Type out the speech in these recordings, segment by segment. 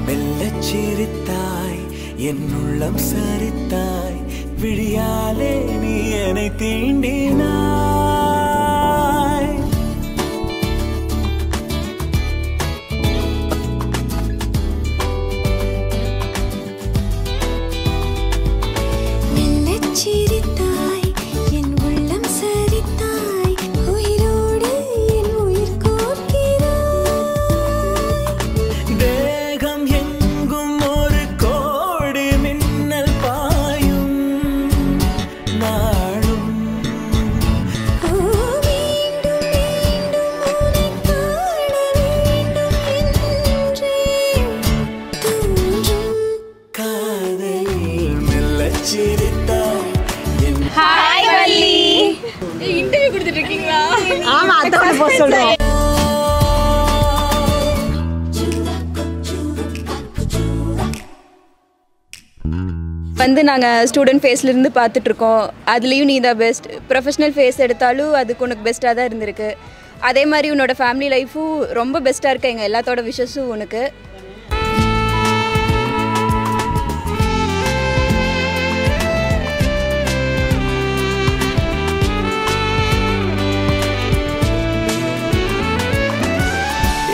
மெல்லச் சிரித்தாய் என் உள்ளம் சரித்தாய் விழியாலே நீ என்னை தீண்டினாய் மெல்லச் சிரித்தாய் என் உள்ளம் சரித்தாய் உயிரோடு என் உயிர் கோர்க்கிறாய் தேகம் எங்கும் ஒரு கோடி மின்னல் பாயும் நாளும் மீண்டும் மீண்டும் உன்னை காண வேண்டும் என்றே தோன்றும் காதலில் மெல்லச் சிரித்தாய் என் ஹாய் வள்ளி இன்டர்வியூ கொடுத்துட்டு இருக்கீங்களா? ஆமா அதான் போக சொல்றோம். வந்து நாங்கள் ஸ்டூடெண்ட் ஃபேஸ்லேருந்து பார்த்துட்ருக்கோம். அதுலேயும் நீ தான் பெஸ்ட். ப்ரொஃபஷ்னல் ஃபேஸ் எடுத்தாலும் அதுக்கு உனக்கு பெஸ்ட்டாக தான் இருந்திருக்கு. அதே மாதிரி உன்னோட ஃபேமிலி லைஃப்பும் ரொம்ப பெஸ்ட்டாக இருக்கு. எங்கள் எல்லாத்தோட விஷஸும் உனக்கு.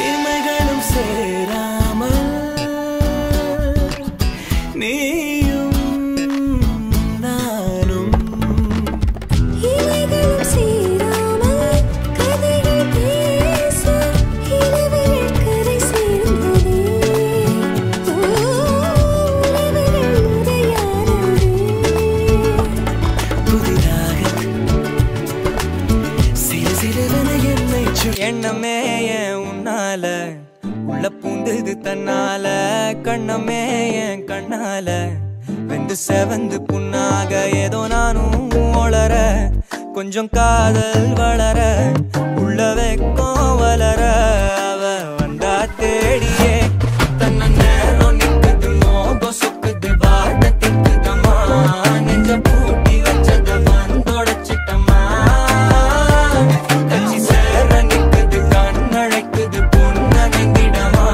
இமைகளும் சேராமல் நீயும் நானும் இலைகளும் சேராமல் கதைகள் பேச இளவெளில் கரை சேர்ந்ததே உறவுகள் உரையாடவே புதிதாக சிறு சிறுவன என்னை எண்ணமே என் உன்னால உள்ள பூந்தது தன்னால கண்ணமே என் கண்ணால வெந்து செவந்து புண்ணாக ஏதோ நானும் ஒளர கொஞ்சம் காதல் வளர உள்ள வெக்கம் வளர அவ வந்தா தேடியே தன்ன நேரம் நிக்குது மோகம் சொக்குது வாட்ட திக்குதம்மா நெஞ்ச பூட்டி வச்சத வந்தொடச்சிட்டம்மா கட்சி சேர நிக்குது கண்ணழைக்குது பொன்னடைந்திடமா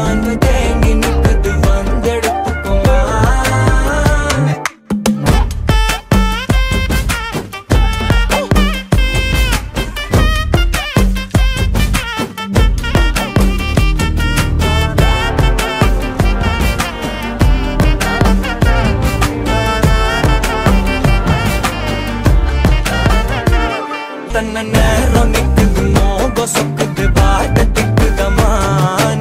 அன்பு தேங்கி நிக்குது வந்தெடுத்துக்குமா தன்ன நேரம் நிக்குது மோகம் சொக்குது வாட்ட திக்குதம்மா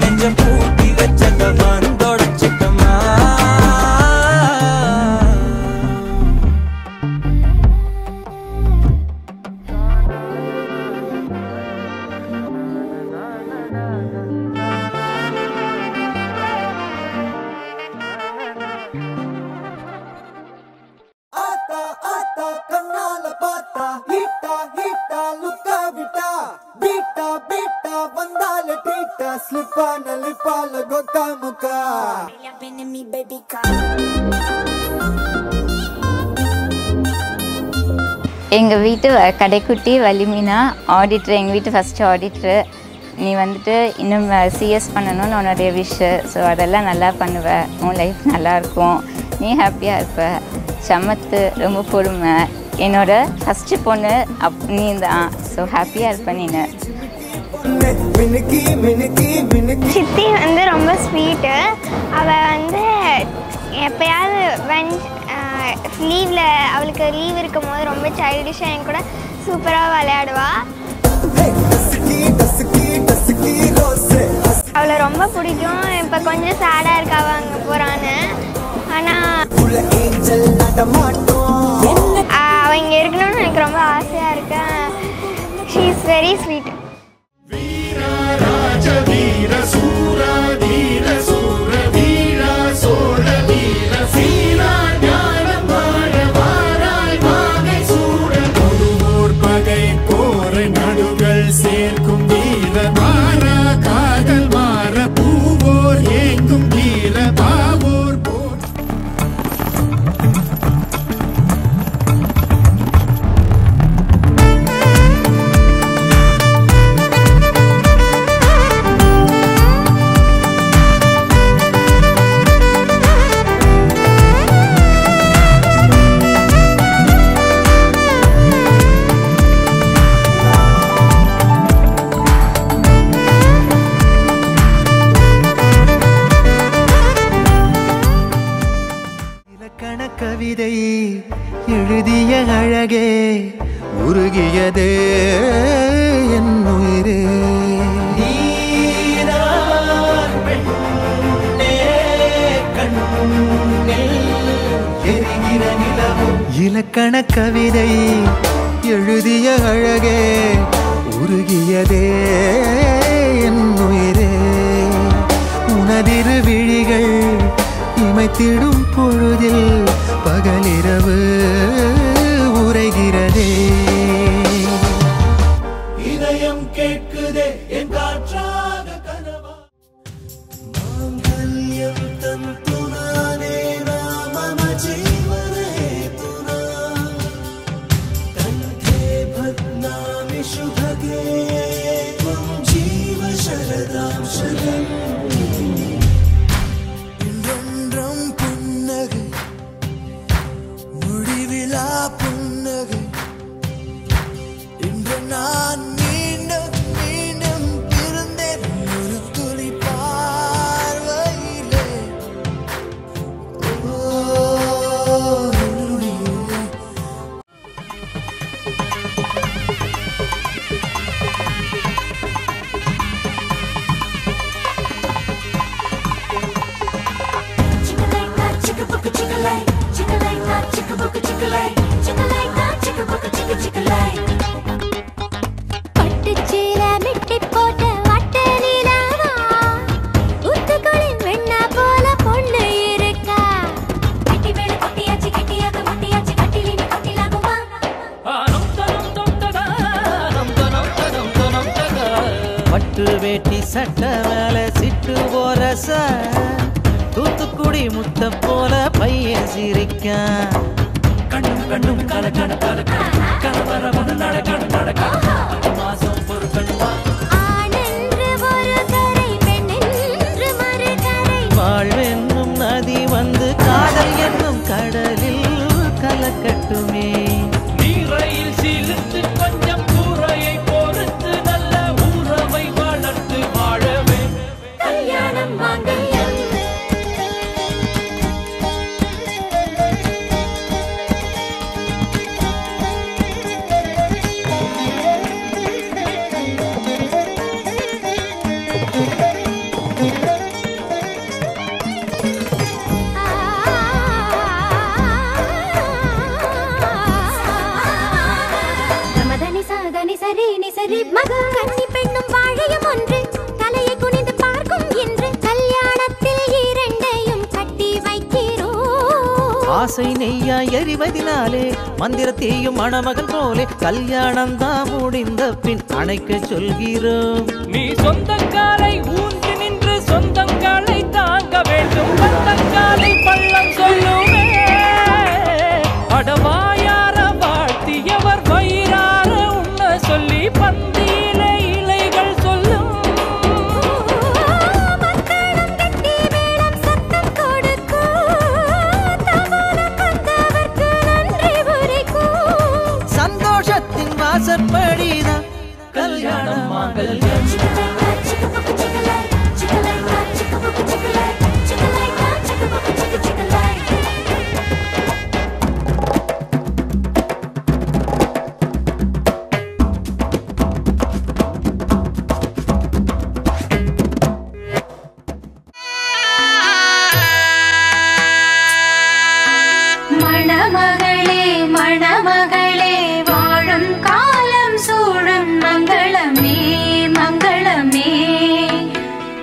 நெஞ்ச பூட்டி வச்சத வந்தொடச்சிட்டமா ஆத்தா ஆத்தா கண்ணால பார்த்தா ஹீட்டா ஹீட்டா லுக்கா விட்டா பீட்டா பீட்டா வந்தால ட்ரீட்டா ஸ்லிப்பான லிப்பால கொக்கா முக்கா எங்கள் வீட்டு கடைக்குட்டி வலிமீனா ஆடிட்ரு. எங்கள் வீட்டு ஃபஸ்ட்டு ஆடிட்ரு. நீ வந்துட்டு இன்னும் சிஎஸ் பண்ணணும்னு உன்னுடைய விஷ். ஸோ அதெல்லாம் நல்லா பண்ணுவேன். உன் லைஃப் நல்லாயிருக்கும். நீ ஹாப்பியாக இருப்ப. சமத்து, ரொம்ப பொறுமை. என்னோட ஃபஸ்ட்டு பொண்ணு நீ தான். ஸோ ஹாப்பியாக இருப்ப நீ. சித்தி வந்து ரொம்ப ஸ்வீட்டு. அவள் வந்து எப்போயாவது லீவில் அவளுக்கு லீவ் இருக்கும் போது ரொம்ப சைல்டிஷாக என் கூட சூப்பராக விளையாடுவா. அவளை ரொம்ப பிடிக்கும். இப்போ கொஞ்சம் சேடாக இருக்கா அவள் அங்கே போகிறான்னு. ஆனால் அவள் இங்கே இருக்கணும்னு எனக்கு ரொம்ப ஆசையாக இருக்கேன். She is very sweet. சேர்க்கும் வீர மாறா காதல் மாற பூவோர் ஏங்கும் வீர பாவோர் போர். கவிதை எழுதிய அழகே உருகியதே என் உயிரே நீதான் பெண்ணே கண்ணில் எரிகிற நிலவும் இலக்கண கவிதை எழுதிய அழகே உருகியதே என் உயிரே உனதிரு விழிகள் இமைத்திடும் பொழுதில் பகலிரவு உரைகிறதே இதயம் கேட்குதே என் காற்றாக கனவா மாங்கல்யம் தந்துனானே மம ஜீவனே துனா கண்டே பத்னாமி சுபகே त्वं जीव शरदां शरम् இன்றொன்றும் புன்னகை முடிவிலா புன்னகை இன்று நான் மீண்டும் மீண்டும் பிறந்தேன் ஒரு துளி பார்வையிலே பட்டுச்சீல மிட்டி போட்ட வட்ட நிலாவா ஊத்துக்குளி வெண்ணா போல பொண்ணு இருக்கா கட்டி வேலை கொட்டியாச்சு கட்டியாக முட்டியாச்சு கட்டிலினி கொட்டிலாகுமா பட்டு வேட்டி சட்ட மேல சிட்டு போரச தூத்துக்குடி முத்த போல பையன் சிரிக்கான் கண்ணும் கண்ணும் கல கண கல கணவர வந்து நடக்க மாசம் பொறுக்கணுமா ஆனென்று ஒரு கரை பெண்ணென்று மறு கரை வாழ்வென்னும் நதி வந்து காதல் என்னும் கடலில் கலக்கட்டுமே நீரையில் சீலித்து கொஞ்சம் கூரையை பொறுத்து நல்ல உறவை வளர்த்து வாழவே கல்யாணம் மாங்கல்யம் சரி மக கன்னி பெண்ணும் வாழையும் ஒன்று தலையை குனிந்து பார்க்கும் என்று கல்யாணத்தில் இரண்டையும் கட்டி வைக்கிறோம் ஆசை நெய்யா எறிவதினாலே மந்திரத்தையும் மணமகன் போலே கல்யாணம் தான் முடிந்த பின் அணைக்க சொல்கிறோம் நீ சொந்தக்காலை ஊன்றி நின்று சொந்தங்களை தாங்க வேண்டும் பந்தங்காலை பள்ளம் சொல்லுமே அடவாயார வாழ்த்தியவர் வயிறார உண்ண சொல்லி பந்தியில இலைகள் சொல்லும் மக்களும் கட்டி வேளம் சத்தம் கொடுக்கும் தவறு பந்தவர்க்கு நன்றி உரைக்கும் சந்தோஷத்தின் வாசற்படிதான் கல்யாணம் மாங்கல்யம் மணமகளே மணமகளே வாழும் காலம் சூழும் மங்களமே மங்களமே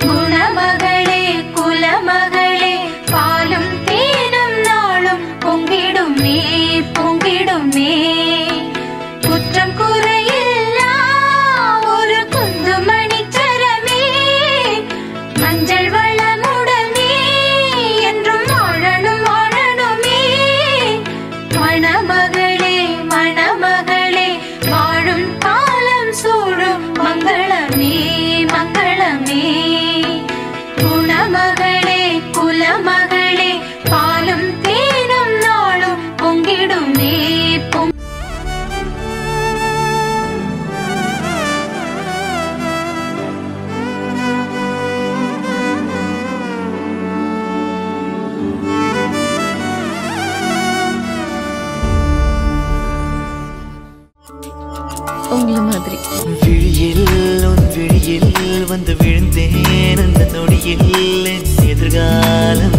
குணமகளே குலமகளே பாலும் தேனும் நாளும் பொங்கிடுமே பொங்கிடுமே குற்றம் குறையில்லா ஒரு குந்துமணி சரமே மஞ்சள் வளமுடனே என்றும் வாழணும் வாழணுமே மணமகளே மணமகளே வாழும் காலம் சூழும் மங்களமே மங்களமே குணமகளே குலமகளே பாலும் தேனும் நாளும் பொங்கிடுமே உங்களை மாதிரி. விழியில் உன் விழியில் வந்து விழுந்தேன் அந்த நொடியில் எதிர்காலம்